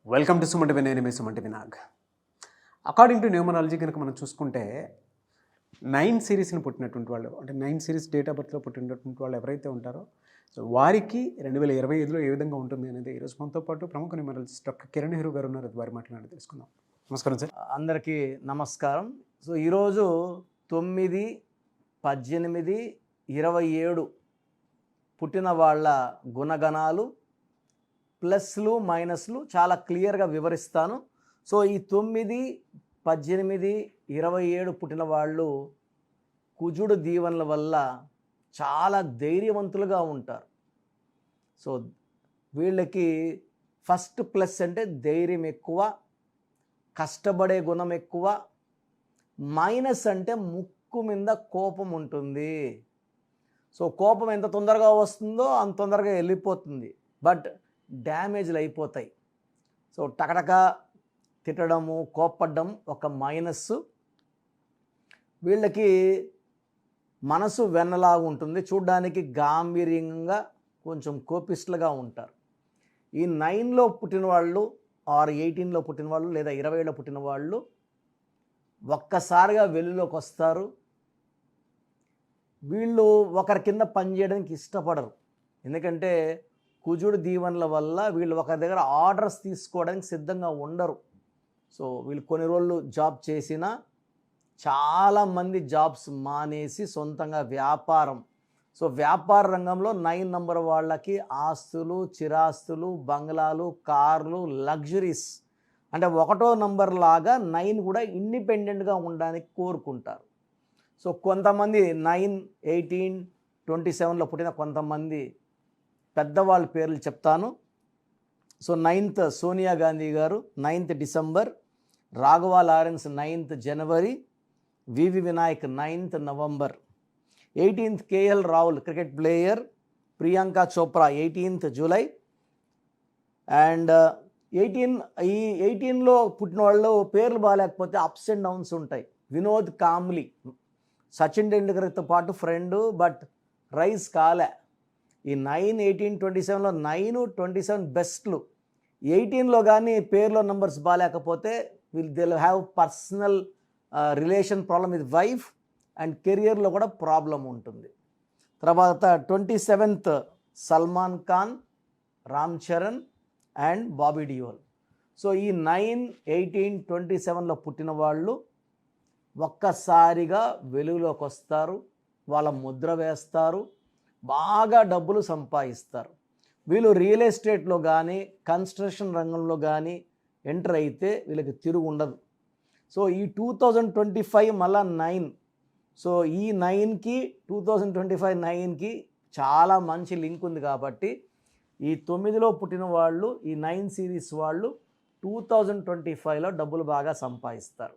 Welcome to సుమంటి నేను మీ సుమంటి వినాగ్. According to numerology కనుక మనం చూసుకుంటే 9 సిరీస్ని పుట్టినటువంటి వాళ్ళు, అంటే 9 సిరీస్ డేట్ ఆఫ్ బర్త్లో పుట్టినటువంటి వాళ్ళు ఎవరైతే ఉంటారో సో వారికి 2025లో ఏ విధంగా ఉంటుంది అనేది ఈరోజు మనతో పాటు ప్రముఖ న్యూమరాలజిస్ట్ డాక్టర్ కిరణ్ నెహ్రూ గారు ఉన్నారు. వారి మాట్లాడి తెలుసుకుందాం. నమస్కారం సార్. అందరికీ నమస్కారం. సో ఈరోజు 9, 18, 27 పుట్టిన వాళ్ళ గుణగణాలు ప్లస్లు మైనస్లు చాలా క్లియర్గా వివరిస్తాను. సో ఈ 9, 18, 27 పుట్టిన వాళ్ళు కుజుడు దీవెనల వల్ల చాలా ధైర్యవంతులుగా ఉంటారు. సో వీళ్ళకి ఫస్ట్ ప్లస్ అంటే ధైర్యం ఎక్కువ, కష్టపడే గుణం ఎక్కువ. మైనస్ అంటే ముక్కు మీద కోపం ఉంటుంది. సో కోపం ఎంత తొందరగా వస్తుందో అంత తొందరగా వెళ్ళిపోతుంది, బట్ డ్యామేజ్లు అయిపోతాయి. సో టకటక తిట్టడము, కోప్పడ్డం ఒక మైనస్. వీళ్ళకి మనసు వెన్నలాగా ఉంటుంది, చూడ్డానికి గాంభీర్యంగా కొంచెం కోపిస్టులుగా ఉంటారు. ఈ 9లో పుట్టిన వాళ్ళు ఆర్ 18లో పుట్టిన వాళ్ళు లేదా 20లో పుట్టిన వాళ్ళు ఒక్కసారిగా వెలుగులోకి వస్తారు. వీళ్ళు ఒకరి కింద పనిచేయడానికి ఇష్టపడరు, ఎందుకంటే కుజుడు దీవెనల వల్ల వీళ్ళు ఒకరి దగ్గర ఆర్డర్స్ తీసుకోవడానికి సిద్ధంగా ఉండరు. సో వీళ్ళు కొన్ని రోజులు జాబ్ చేసినా చాలామంది జాబ్స్ మానేసి సొంతంగా వ్యాపారం. సో వ్యాపార రంగంలో 9 నంబర్ వాళ్ళకి ఆస్తులు, చిరాస్తులు, బంగ్లాలు, కార్లు, లగ్జరీస్, అంటే 1వ నంబర్ లాగా 9 కూడా ఇండిపెండెంట్గా ఉండడానికి కోరుకుంటారు. సో కొంతమంది 9, 18, 27లో పుట్టిన కొంతమంది పెద్దవాళ్ళ పేర్లు చెప్తాను. సో 9th సోనియా గాంధీ గారు 9th December, Raghava Lawrence 9th జనవరి, V V Vinayak 9th November, 18th KL Rahul cricket player, Priyanka Chopra 18th July. And 18లో పుట్టిన వాళ్ళు పేర్లు బాగాలేకపోతే అప్స్ అండ్ డౌన్స్ ఉంటాయి. వినోద్ కాంబ్లీ సచిన్ టెండూల్కర్తో పాటు ఫ్రెండు, బట్ రైస్ కాలే. ఈ 9, 18, 27లో 9, 27 బెస్ట్లు. 18లో కానీ పేర్లో నెంబర్స్ బాగాలేకపోతే they have personal relation problem with wife and కెరియర్లో కూడా ప్రాబ్లం ఉంటుంది. తర్వాత 27th Salman Khan, Ram Charan and Bobby Deol. So ఈ 9, 18, 27లో పుట్టిన వాళ్ళు ఒక్కసారిగా వెలుగులోకి వస్తారు, వాళ్ళ ముద్ర వేస్తారు, బాగా డబ్బులు సంపాదిస్తారు. వీళ్ళు రియల్ ఎస్టేట్లో కానీ కన్స్ట్రక్షన్ రంగంలో కానీ ఎంటర్ అయితే వీళ్ళకి తిరుగు ఉండదు. సో ఈ 2025 మళ్ళా 9. సో ఈ 9కి 2025 9కి చాలా మంచి లింక్ ఉంది కాబట్టి ఈ 9లో పుట్టిన వాళ్ళు, ఈ 9 సిరీస్ వాళ్ళు 2025లో డబ్బులు బాగా సంపాదిస్తారు.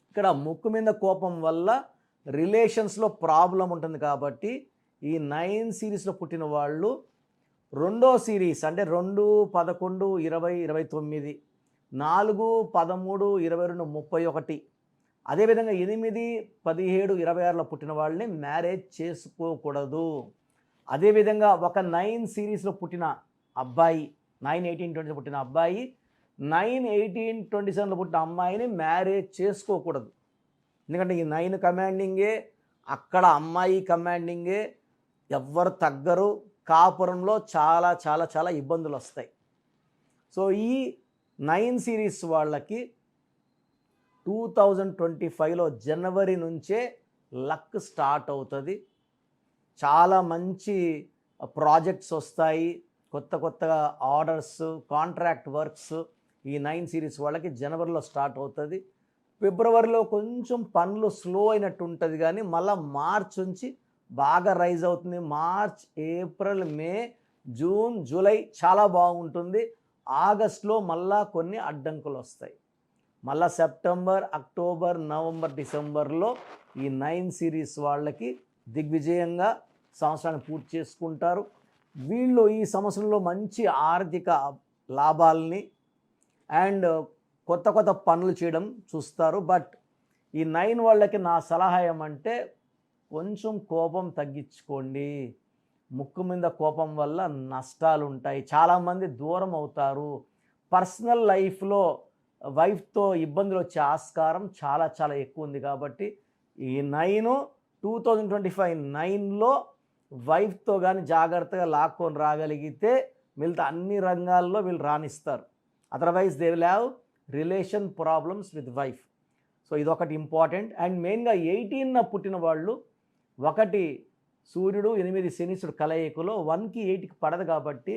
ఇక్కడ ముక్కు మీద కోపం వల్ల రిలేషన్స్లో ప్రాబ్లం ఉంటుంది కాబట్టి ఈ 9 సిరీస్లో పుట్టిన వాళ్ళు 2వ సిరీస్ అంటే 2, 11, 20, 29, 4, 13, 22, 31, అదేవిధంగా 8, 17, 26లో పుట్టిన వాళ్ళని మ్యారేజ్ చేసుకోకూడదు. అదేవిధంగా ఒక 9 సిరీస్లో పుట్టిన అబ్బాయి, 9, 18, 20 పుట్టిన అబ్బాయి 9, 18, 27లో పుట్టిన అమ్మాయిని మ్యారేజ్ చేసుకోకూడదు. ఎందుకంటే ఈ 9 కమాండింగే, అక్కడ అమ్మాయి కమాండింగే, ఎవ్వరు తగ్గరు. కాపురంలో చాలా చాలా చాలా ఇబ్బందులు వస్తాయి. సో ఈ 9 సిరీస్ వాళ్ళకి 2025లో జనవరి నుంచే లక్ స్టార్ట్ అవుతుంది. చాలా మంచి ప్రాజెక్ట్స్ వస్తాయి, కొత్త కొత్తగా ఆర్డర్స్, కాంట్రాక్ట్ వర్క్స్ ఈ 9 సిరీస్ వాళ్ళకి జనవరిలో స్టార్ట్ అవుతుంది. ఫిబ్రవరిలో కొంచెం పనులు స్లో అయినట్టు ఉంటుంది, కానీ మళ్ళీ మార్చ్ నుంచి బాగా రైజ్ అవుతుంది. మార్చ్, ఏప్రిల్, మే, జూన్, జూలై చాలా బాగుంటుంది. ఆగస్టులో మళ్ళా కొన్ని అడ్డంకులు వస్తాయి. మళ్ళీ సెప్టెంబర్, అక్టోబర్, నవంబర్, డిసెంబర్లో ఈ 9 సిరీస్ వాళ్ళకి దిగ్విజయంగా సంవత్సరాన్ని పూర్తి చేసుకుంటారు. వీళ్ళు ఈ సంవత్సరంలో మంచి ఆర్థిక లాభాలని అండ్ కొత్త కొత్త పనులు చేయడం చూస్తారు. బట్ ఈ 9 వాళ్ళకి నా సలహా ఏమంటే కొంచెం కోపం తగ్గించుకోండి. ముక్కు మీద కోపం వల్ల నష్టాలు ఉంటాయి, చాలామంది దూరం అవుతారు, పర్సనల్ లైఫ్లో వైఫ్తో ఇబ్బందులు వచ్చే ఆస్కారం చాలా చాలా ఎక్కువ ఉంది. కాబట్టి ఈ 2025 వైఫ్తో కానీ జాగ్రత్తగా లాక్కొని రాగలిగితే మిగతా అన్ని రంగాల్లో వీళ్ళు రాణిస్తారు. Otherwise they will have relation problems with wife. So ఇదొకటి ఇంపార్టెంట్. అండ్ మెయిన్గా 18 పుట్టిన వాళ్ళు, 1 సూర్యుడు 8 శనీశ్వరుడు కలయికలో 1కి 8కి పడదు. కాబట్టి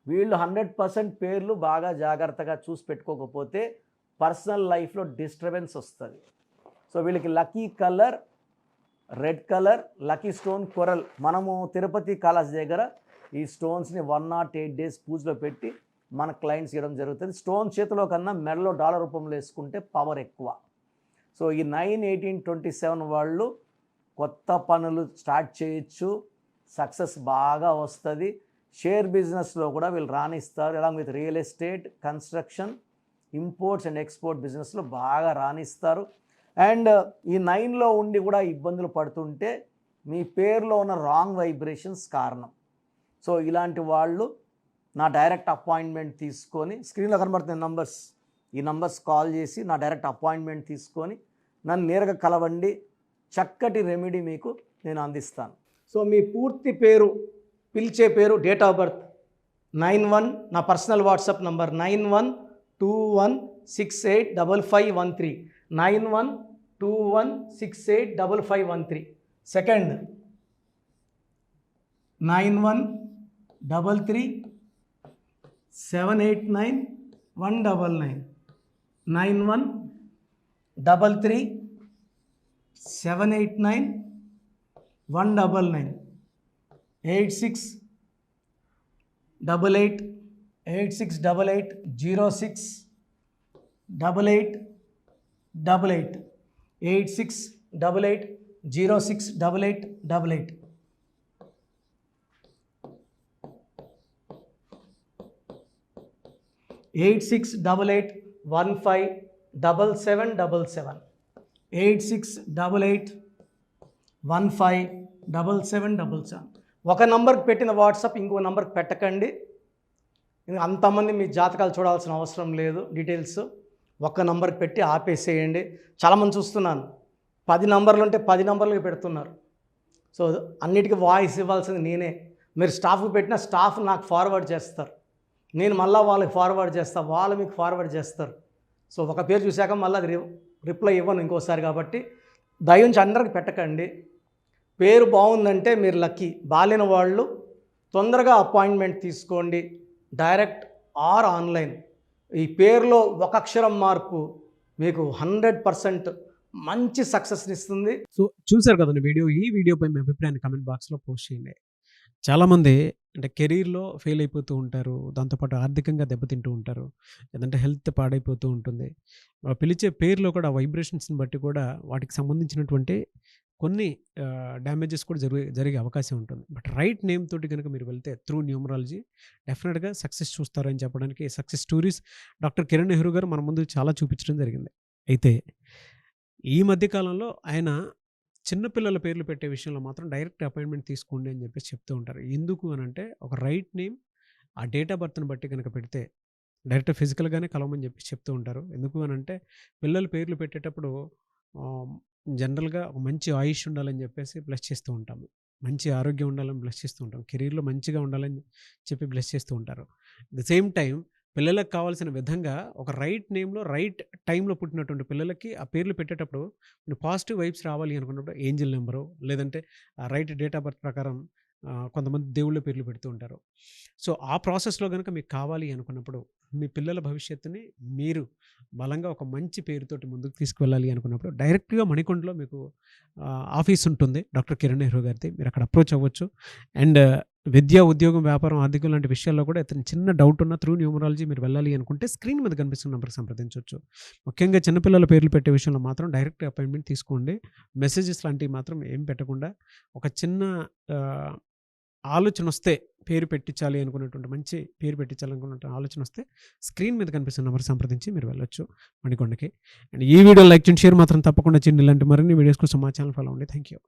వీళ్ళు 100% పేర్లు బాగా జాగ్రత్తగా చూసి పెట్టుకోకపోతే పర్సనల్ లైఫ్లో డిస్టర్బెన్స్ వస్తుంది. సో వీళ్ళకి lucky colour red colour, lucky stone coral. మనము తిరుపతి కాలేజ్ దగ్గర ఈ స్టోన్స్ని 108 days పూజలో పెట్టి మన క్లయింట్స్ ఇవ్వడం జరుగుతుంది. స్టోన్ చేతిలో కన్నా మెడలో డాలర్ రూపంలో వేసుకుంటే పవర్ ఎక్కువ. సో ఈ 9, 18, 27 వాళ్ళు కొత్త పనులు స్టార్ట్ చేయొచ్చు, సక్సెస్ బాగా వస్తుంది. షేర్ బిజినెస్లో కూడా వీళ్ళు రాణిస్తారు. Along with real estate, construction, imports and export బిజినెస్లో బాగా రాణిస్తారు. అండ్ ఈ 9లో ఉండి కూడా ఇబ్బందులు పడుతుంటే మీ పేరులో ఉన్న రాంగ్ వైబ్రేషన్స్ కారణం. సో ఇలాంటి వాళ్ళు నా డైరెక్ట్ అపాయింట్మెంట్ తీసుకొని, స్క్రీన్లో కనబడుతున్న నంబర్స్, ఈ నంబర్స్ కాల్ చేసి నా డైరెక్ట్ అపాయింట్మెంట్ తీసుకొని నన్ను నేరుగా కలవండి. చక్కటి రెమెడీ మీకు నేను అందిస్తాను. సో మీ పూర్తి పేరు, పిలిచే పేరు, డేట్ ఆఫ్ బర్త్ 91, నా personal WhatsApp number 9121685513, 9121685513. Second 9133789199, 9133789199, 868886880688, 8688068888. Eight 8688157777, 8688157777. ఒక నంబర్కి పెట్టిన వాట్సాప్ ఇంకో నంబర్కి పెట్టకండి. అంతమంది మీ జాతకాలు చూడాల్సిన అవసరం లేదు. డీటెయిల్స్ ఒక్క నంబర్కి పెట్టి ఆపేసేయండి. చాలామంది చూస్తున్నాను 10 నంబర్లు ఉంటే 10 నంబర్లకి పెడుతున్నారు. సో అన్నిటికీ వాయిస్ ఇవ్వాల్సింది నేనే. మీరు స్టాఫ్కి పెట్టిన స్టాఫ్ నాకు ఫార్వర్డ్ చేస్తారు, నేను మళ్ళీ వాళ్ళకి ఫార్వర్డ్ చేస్తాను, వాళ్ళు మీకు ఫార్వర్డ్ చేస్తారు. సో ఒక పేరు చూశాక మళ్ళీ అది రిప్లై ఇవ్వను ఇంకోసారి. కాబట్టి దయించి అందరికి పెట్టకండి. పేరు బాగుందంటే మీరు లక్కీ. బాలేని వాళ్ళు తొందరగా అపాయింట్మెంట్ తీసుకోండి, డైరెక్ట్ ఆర్ ఆన్లైన్. ఈ పేరులో ఒక అక్షరం మార్పు మీకు 100% మంచి సక్సెస్ని ఇస్తుంది. సో చూశారు కదండి వీడియో. ఈ వీడియోపై మీ అభిప్రాయాన్ని కామెంట్ బాక్స్లో పోస్ట్ చేయండి. చాలామంది అంటే కెరీర్లో ఫెయిల్ అయిపోతూ ఉంటారు, దాంతోపాటు ఆర్థికంగా దెబ్బతింటూ ఉంటారు, లేదంటే హెల్త్ పాడైపోతూ ఉంటుంది. పిలిచే పేరులో కూడా వైబ్రేషన్స్ని బట్టి కూడా వాటికి సంబంధించినటువంటి కొన్ని డ్యామేజెస్ కూడా జరిగే అవకాశం ఉంటుంది. బట్ రైట్ నేమ్ తోటి కనుక మీరు వెళ్తే త్రూ న్యూమరాలజీ డెఫినెట్గా సక్సెస్ చూస్తారని చెప్పడానికి success stories doctor Kiran Nehru గారు మన ముందు చాలా చూపించడం జరిగింది. అయితే ఈ మధ్యకాలంలో ఆయన చిన్నపిల్లల పేర్లు పెట్టే విషయంలో మాత్రం డైరెక్ట్ అపాయింట్మెంట్ తీసుకోండి అని చెప్పేసి చెప్తూ ఉంటారు. ఎందుకు అని అంటే ఒక రైట్ నేమ్ ఆ డేట్ ఆఫ్ బర్త్ని బట్టి కనుక పెడితే డైరెక్ట్ ఫిజికల్గానే కలవమని చెప్పేసి చెప్తూ ఉంటారు. ఎందుకు అని అంటే పిల్లల పేర్లు పెట్టేటప్పుడు జనరల్గా ఒక మంచి ఆయుష్ ఉండాలని చెప్పేసి బ్లెస్ చేస్తూ ఉంటాము, మంచి ఆరోగ్యం ఉండాలని బ్లెస్ చేస్తూ ఉంటాం, కెరీర్లో మంచిగా ఉండాలని చెప్పి బ్లెస్ చేస్తూ ఉంటారు. అట్ ద సేమ్ టైం పిల్లలకు కావాల్సిన విధంగా ఒక రైట్ నేమ్లో రైట్ టైంలో పుట్టినటువంటి పిల్లలకి ఆ పేర్లు పెట్టేటప్పుడు పాజిటివ్ వైబ్స్ రావాలి అనుకున్నప్పుడు ఏంజిల్ నెంబరు, లేదంటే రైట్ డేట్ ఆఫ్ బర్త్ ప్రకారం కొంతమంది దేవుళ్ళ పేర్లు పెడుతూ ఉంటారు. సో ఆ ప్రాసెస్లో కనుక మీకు కావాలి అనుకున్నప్పుడు మీ పిల్లల భవిష్యత్తుని మీరు బలంగా ఒక మంచి పేరుతోటి ముందుకు తీసుకువెళ్ళాలి అనుకున్నప్పుడు డైరెక్ట్గా మణికొండలో మీకు ఆఫీస్ ఉంటుంది డాక్టర్ కిరణ్ నెహ్రూ గారిది. మీరు అక్కడ అప్రోచ్ అవ్వచ్చు. అండ్ విద్య, ఉద్యోగం, వ్యాపారం, ఆర్థికం లాంటి విషయాల్లో కూడా ఇతను చిన్న డౌట్ ఉన్న త్రూ న్యూమరాలజీ మీరు వెళ్ళాలి అనుకుంటే స్క్రీన్ మీద కనిపిస్తున్న నెంబర్కి సంప్రదించవచ్చు. ముఖ్యంగా చిన్నపిల్లల పేర్లు పెట్టే విషయంలో మాత్రం డైరెక్ట్ అపాయింట్మెంట్ తీసుకోండి. మెసేజెస్ లాంటివి మాత్రం ఏం పెట్టకుండా ఒక చిన్న ఆలోచన వస్తే పేరు పెట్టించాలి అనుకున్నటువంటి మంచి పేరు పెట్టించాలనుకున్నటువంటి ఆలోచన వస్తే స్క్రీన్ మీద కనిపిస్తున్న నెంబర్ సంప్రదించి మీరు వెళ్ళొచ్చు మణికొండకి. అండ్ ఈ వీడియో లైక్ చేయండి, షేర్ మాత్రం తప్పకుండా చేయండి. ఇలాంటి మరిన్ని వీడియోస్ కోసం మా ఛానల్ ఫాలో అవ్వండి. Thank you.